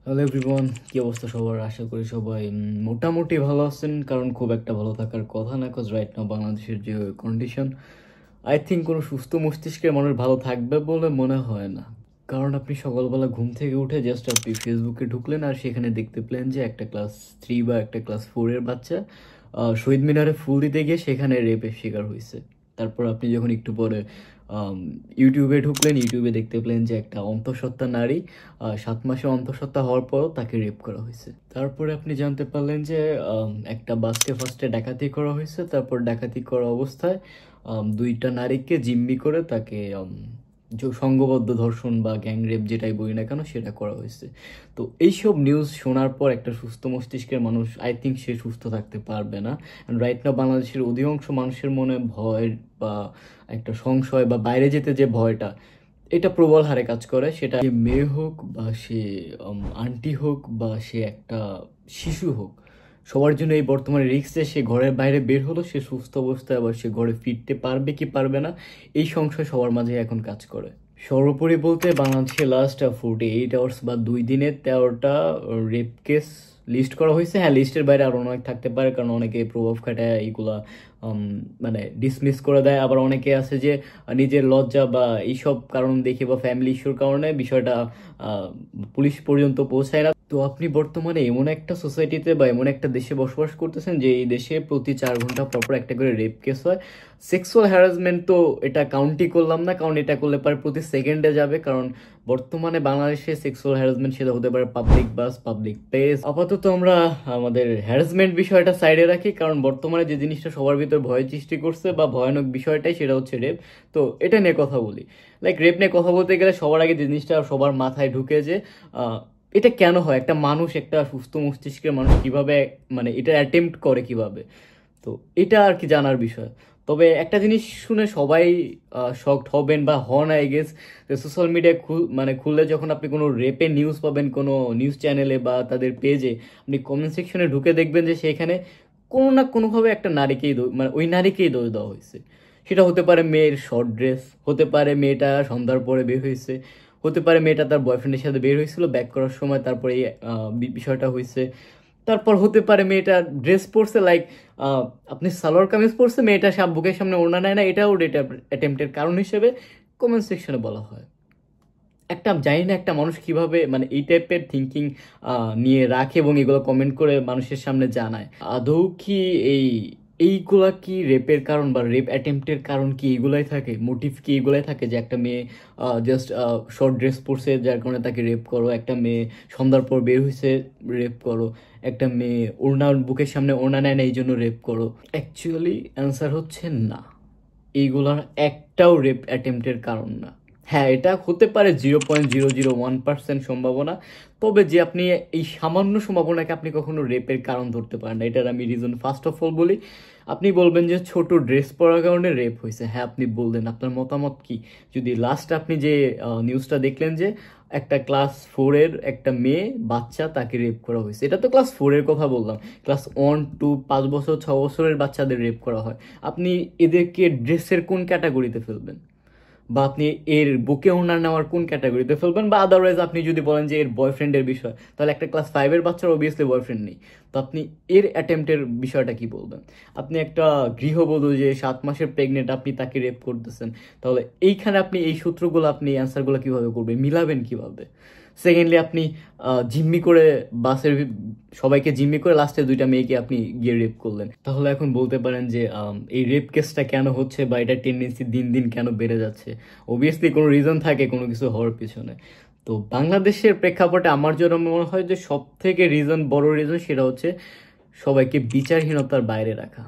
Hello everyone, কি অবস্থা সবার? আশা করি সবাই মোটামুটি ভালো আছেন, কারণ খুব একটা ভালো থাকার কথা না, কজ রাইট নাও বাংলাদেশের যে কন্ডিশন, আই থিঙ্ক কোনো সুস্থ মস্তিষ্কের মানুষ ভালো থাকবে বলে মনে হয় না। কারণ আপনি সকালবেলা ঘুম থেকে উঠে জাস্ট আপনি ফেসবুকে ঢুকলেন আর সেখানে দেখতে পেলেন যে একটা ক্লাস 3 বা একটা ক্লাস 4-এর বাচ্চা শহীদ মিনারে ফুল দিতে গিয়ে সেখানে রেপের শিকার হয়েছে। তারপর আপনি যখন একটু পরে ইউটিউবে ঢুকলেন, ইউটিউবে দেখতে পেলেন যে একটা অন্তঃসত্ত্বা নারী 7 মাসের অন্তঃসত্ত্বা হওয়ার পরও তাকে রেপ করা হয়েছে। তারপরে আপনি জানতে পারলেন যে একটা বাসকে ফার্স্টে ডাকাতি করা হয়েছে, তারপর ডাকাতি করা অবস্থায় দুইটা নারীকে জিম্মি করে তাকে সংঘবদ্ধ ধর্ষণ বা গ্যাং রেপ যেটাই বলি না কেন সেটা করা হয়েছে। তো এইসব নিউজ শোনার পর একটা সুস্থ মস্তিষ্কের মানুষ আই থিঙ্ক সে সুস্থ থাকতে পারবে না। রাইট নাও বাংলাদেশের অধিকাংশ মানুষের মনে ভয় বা একটা সংশয় বা বাইরে যেতে যে ভয়টা, এটা প্রবল হারে কাজ করে। সেটা সে মেয়ে হোক বা সে আন্টি হোক বা সে একটা শিশু হোক, সবার জন্য এই বর্তমানে রিস্ক যে সে ঘরের বাইরে বের হলো, সে সুস্থ অবস্থায় আবার সে ঘরে ফিরতে পারবে কি পারবে না, এই সংশয় সবার মাঝে এখন কাজ করে। সর্বোপরি বলতে বাংলাদেশে লাস্ট 48 আওয়ার্স বা 2 দিনে 13টা রেপ কেস লিস্ট করা হয়েছে। হ্যাঁ, লিস্টের বাইরে আরও অনেক থাকতে পারে, কারণ অনেকে প্রভাব খাটায় এইগুলা মানে ডিসমিস করে দেয়। আবার অনেকে আছে যে নিজের লজ্জা বা এইসব কারণ দেখে বা ফ্যামিলি ইস্যুর কারণে বিষয়টা পুলিশ পর্যন্ত পৌঁছায় না। তো আপনি বর্তমানে এমন একটা সোসাইটিতে বা এমন একটা দেশে বসবাস করতেছেন যে এই দেশে প্রতি 4 ঘন্টা পরপর একটা করে রেপ কেস হয়। সেক্সুয়াল হ্যারাসমেন্ট তো এটা কাউন্টই করলাম না, কারণ এটা করলে পরে প্রতি সেকেন্ডে যাবে। কারণ বর্তমানে বাংলাদেশে সেক্সুয়াল হ্যারাসমেন্ট সেটা হতে পারে পাবলিক বাস, পাবলিক প্লেস। আপাতত আমরা আমাদের হ্যারাসমেন্ট বিষয়টা সাইডে রাখি, কারণ বর্তমানে যে জিনিসটা সবার ভিতর ভয় সৃষ্টি করছে বা ভয়ানক বিষয়টাই সেটা হচ্ছে রেপ। তো এটা নিয়ে কথা বলি। লাইক রেপ নিয়ে কথা বলতে গেলে সবার আগে যে জিনিসটা সবার মাথায় ঢুকে যে এটা কেন হয়, একটা মানুষ, একটা সুস্থ মস্তিষ্কের মানুষ কিভাবে মানে এটা অ্যাটেম্প্ট করে কিভাবে। তো এটা আর কি জানার বিষয়। তবে একটা জিনিস শুনে সবাই শকড হবেন বা হন আই গেস, যে সোশ্যাল মিডিয়া মানে খুললে যখন আপনি কোনো রেপে নিউজ পাবেন কোনো নিউজ চ্যানেলে বা তাদের পেজে, আপনি কমেন্ট সেকশনে ঢুকে দেখবেন যে সেখানে কোনো না কোনোভাবে একটা নারীকেই মানে ওই নারীকেই দোষ দেওয়া হয়েছে। সেটা হতে পারে মেয়ের শর্ট ড্রেস, হতে পারে মেয়েটা সন্ধ্যার পরে বের হয়েছে, হতে পারে মেয়েটা তার বয়ফ্রেন্ডের সাথে বের হয়েছিল ব্যাক করার সময়, তারপরে এই বিষয়টা হয়েছে। তারপর হতে পারে মেয়েটা ড্রেস পরছে, লাইক আপনি সালোয়ার কামিজ পরছে, মেয়েটা বুকের সামনে ওড়না নেয় না, এটাও রেট অ্যাটেম্পটের কারণ হিসেবে কমেন্ট সেকশনে বলা হয়। একটা জানি না একটা মানুষ কিভাবে মানে এই টাইপের থিঙ্কিং নিয়ে রাখে এবং এগুলো কমেন্ট করে মানুষের সামনে জানায়। আদৌ কি এই এইগুলা কি রেপের কারণ বা রেপ অ্যাটেম্পটের কারণ কি এগুলাই থাকে? মোটিভ কি এগুলাই থাকে যে একটা মেয়ে জাস্ট শর্ট ড্রেস পরছে যার কারণে তাকে রেপ করো, একটা মেয়ে সন্ধ্যার পর বের হয়েছে রেপ করো, একটা মেয়ে ওড়না বুকের সামনে ওড়না নেয় না এই জন্য রেপ করো? অ্যাকচুয়ালি অ্যান্সার হচ্ছে না, এইগুলার একটাও রেপ অ্যাটেম্পটের কারণ না। হ্যাঁ, এটা হতে পারে 0.001% সম্ভাবনা, তবে যে আপনি এই সামান্য সম্ভাবনাকে আপনি কখনো রেপের কারণ ধরতে পারেন না। এটার আমি রিজন ফার্স্ট অফ অল বলি। আপনি বলবেন যে ছোট ড্রেস পরার কারণে রেপ হয়েছে। হ্যাঁ, আপনি বললেন, আপনার মতামত কি? যদি লাস্ট আপনি যে নিউজটা দেখলেন যে একটা ক্লাস 4-এর একটা মেয়ে বাচ্চা তাকে রেপ করা হয়েছে, এটা তো ক্লাস 4-এর কথা বললাম। ক্লাস 1, 2, 5 বছর 6 বছরের বাচ্চাদের রেপ করা হয়। আপনি এদেরকে ড্রেসের কোন ক্যাটাগরিতে ফেলবেন? বা আপনি এর বুকে ওনার নেওয়ার কোন ক্যাটাগরিতে ফেলবেন? বা আদারওয়াইজ আপনি যদি বলেন যে এর বয়ফ্রেন্ডের বিষয়, তাহলে একটা ক্লাস 5-এর বাচ্চার অবভিয়াসলি বয়ফ্রেন্ড নেই, তো আপনি এর অ্যাটেম্পটের বিষয়টা কি বলবেন? আপনি একটা গৃহবধূ যে 7 মাসের প্রেগনেন্ট, আপনি তাকে রেপ করতেছেন, তাহলে এইখানে আপনি এই সূত্রগুলো আপনি অ্যান্সারগুলো কিভাবে করবেন, মিলাবেন কিভাবে? সেকেন্ডলি আপনি জিম্মি করে সবাইকে জিম্মি করে লাস্টে 2টা মেয়েকে আপনি গিয়ে রেপ করলেন। তাহলে এখন বলতে পারেন যে এই রেপ কেসটা কেন হচ্ছে বা এটা টেন্ডেন্সি দিন দিন কেন বেড়ে যাচ্ছে? অবভিয়াসলি কোনো রিজন থাকে কোনো কিছু হওয়ার পিছনে। তো বাংলাদেশের প্রেক্ষাপটে আমার জন্য মনে হয় যে সব থেকে বড় রিজন সেটা হচ্ছে সবাইকে বিচারহীনতার বাইরে রাখা।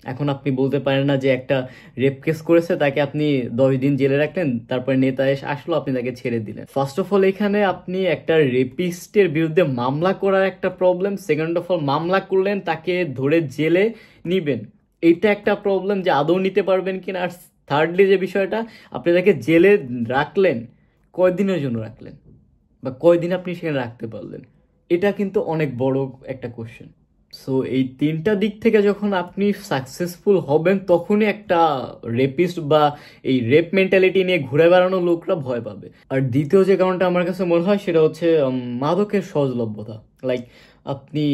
এখন আপনি বলতে পারেন না যে একটা রেপ কেস করেছে তাকে আপনি 10 দিন জেলে রাখলেন, তারপরে নেতা এসে আসলো, আপনি তাকে ছেড়ে দিলেন। ফার্স্ট অফ অল এখানে আপনি একটা রেপিস্টের বিরুদ্ধে মামলা করার একটা প্রবলেম, সেকেন্ড অফ অল মামলা করলেন তাকে ধরে জেলে নিবেন, এটা একটা প্রবলেম যে আদৌ নিতে পারবেন কিনা। আর থার্ডলি যে বিষয়টা, আপনি তাকে জেলে রাখলেন, কয়দিনের জন্য রাখলেন বা কয়দিন আপনি সেখানে রাখতে পারলেন, এটা কিন্তু অনেক বড় একটা কোশ্চেন। সো এই তিনটা দিক থেকে যখন আপনি সাকসেসফুল হবেন তখনই একটা রেপিস্ট বা এই রেপ মেন্টালিটি নিয়ে ঘুরে বেড়ানো লোকরা ভয় পাবে। আর দ্বিতীয় যে কারণটা আমার কাছে মনে হয় সেটা হচ্ছে মাদকের সহজলভ্যতা। লাইক আপনি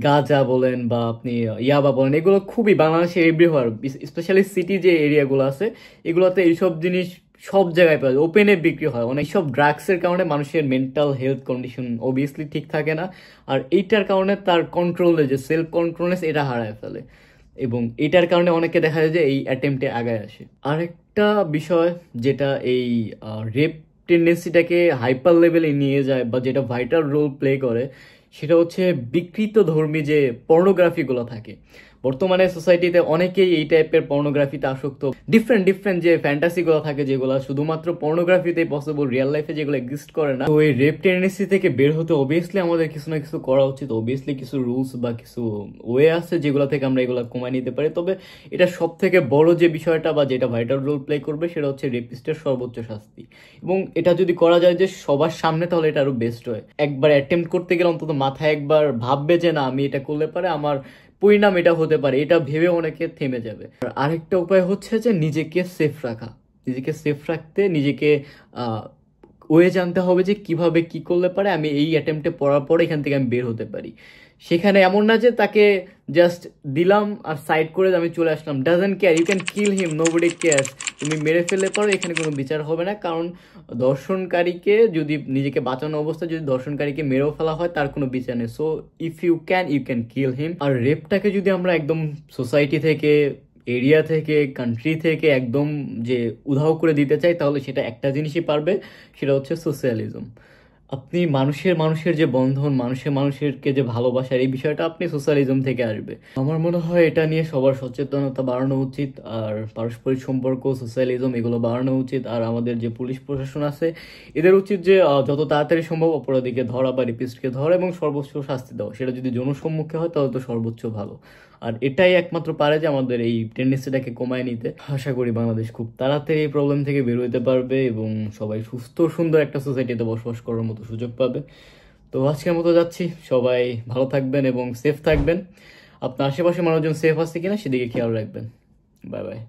গাঁজা বলেন বা আপনি ইয়াবা বলেন, এগুলো খুবই বাংলাদেশে এভরিহোয়ার, স্পেশালি সিটি যে এরিয়াগুলো আছে এগুলোতে এইসব জিনিস সব জায়গায় পাওয়া যায়, ওপেনে বিক্রি হয়। অনেক সব ড্রাগসের কারণে মানুষের মেন্টাল হেলথ কন্ডিশন অবভিয়াসলি ঠিক থাকে না, আর এইটার কারণে তার কন্ট্রোলে যে সেলফ কন্ট্রোলনেস এটা হারায় ফেলে, এবং এটার কারণে অনেকে দেখা যায় যে এই অ্যাটেম্পটে আগায় আসে। আরেকটা বিষয় যেটা এই রেপ টেন্ডেন্সিটাকে হাইপার লেভেলে নিয়ে যায় বা যেটা ভাইটাল রোল প্লে করে সেটা হচ্ছে বিকৃত ধর্মী যে পর্নোগ্রাফিগুলো থাকে। বর্তমানে সোসাইটিতে অনেকেই এই টাইপের পর্নোগ্রাফিতে আসক্ত। ডিফারেন্ট ডিফারেন্ট যে ফ্যান্টাসিগুলো থাকে যেগুলো শুধুমাত্র পর্নোগ্রাফিতেই পসিবল, রিয়েল লাইফে যেগুলো এক্সিস্ট করে না। তো এই রেপ টেন্ডেন্সি থেকে বের হতে অবভিয়াসলি আমাদের কিছু না কিছু করা উচিত। অবভিয়াসলি কিছু রুলস বা কিছু ওয়ে আছে যেগুলো থেকে আমরা এগুলো কমায় নিতে পারি। তবে এটা সব থেকে বড় যে বিষয়টা বা যেটা ভাইটাল রোল প্লে করবে সেটা হচ্ছে রেপিস্টের সর্বোচ্চ শাস্তি। এবং এটা যদি করা যায় যে সবার সামনে, তাহলে এটা আরো বেস্ট হয়। একবার অ্যাটেম্প্ট করতে গেলে অন্তত মাথায় একবার ভাববে যে না, আমি এটা করলে পারে আমার পরিণাম এটা হতে পারে, এটা ভেবে অনেকে থেমে যাবে। আর আরেকটা উপায় হচ্ছে যে নিজেকে সেফ রাখা। নিজেকে সেফ রাখতে নিজেকে ওয়ে জানতে হবে যে কিভাবে কি করলে পারে আমি এই অ্যাটেম্পটে পড়ার পরে এখান থেকে আমি বের হতে পারি। সেখানে এমন না যে তাকে জাস্ট দিলাম আর সাইড করে আমি চলে আসলাম, doesn't care, you can kill him, nobody cares. তুমি মেরে ফেললে পরে এখানে কোনো বিচার হবে না, কারণ ধর্ষণকারীকে যদি নিজেকে বাঁচানো অবস্থায় যদি ধর্ষণকারীকে মেরেও ফেলা হয় তার কোনো বিচার নেই। So if you can kill him. আর রেপটাকে যদি আমরা একদম সোসাইটি থেকে, এরিয়া থেকে, কান্ট্রি থেকে একদম যে উধাও করে দিতে চাই, তাহলে সেটা একটা জিনিসই পারবে, সেটা হচ্ছে সোশ্যালিজম। আপনি মানুষের যে বন্ধন, মানুষেরকে যে ভালোবাসার এই বিষয়টা আপনি সোশ্যালিজম থেকে আসবে। আমার মনে হয় এটা নিয়ে সবার সচেতনতা বাড়ানো উচিত, আর পারস্পরিক সম্পর্ক, সোশ্যালিজম এগুলো বাড়ানো উচিত। আর আমাদের যে পুলিশ প্রশাসন আছে এদের উচিত যে যত তাড়াতাড়ি সম্ভব অপরাধীকে ধরা বা রেপিস্টকে ধরা এবং সর্বোচ্চ শাস্তি দেওয়া। সেটা যদি জনসম্মুখে হয় তাহলে তো সর্বোচ্চ ভালো। আর এটাই একমাত্র পারে যে আমাদের এই টেন্ডেন্সিটাকে কমায় নিতে। আশা করি বাংলাদেশ খুব তাড়াতাড়ি এই প্রবলেম থেকে বের হতে পারবে এবং সবাই সুস্থ সুন্দর একটা সোসাইটিতে বসবাস করার মতো সুযোগ পাবে। তো আজকের মতো যাচ্ছি, সবাই ভালো থাকবেন এবং সেফ থাকবেন। আপনার আশেপাশে মানুষজন সেফ আছে কিনা সেদিকে খেয়াল রাখবেন। Bye bye.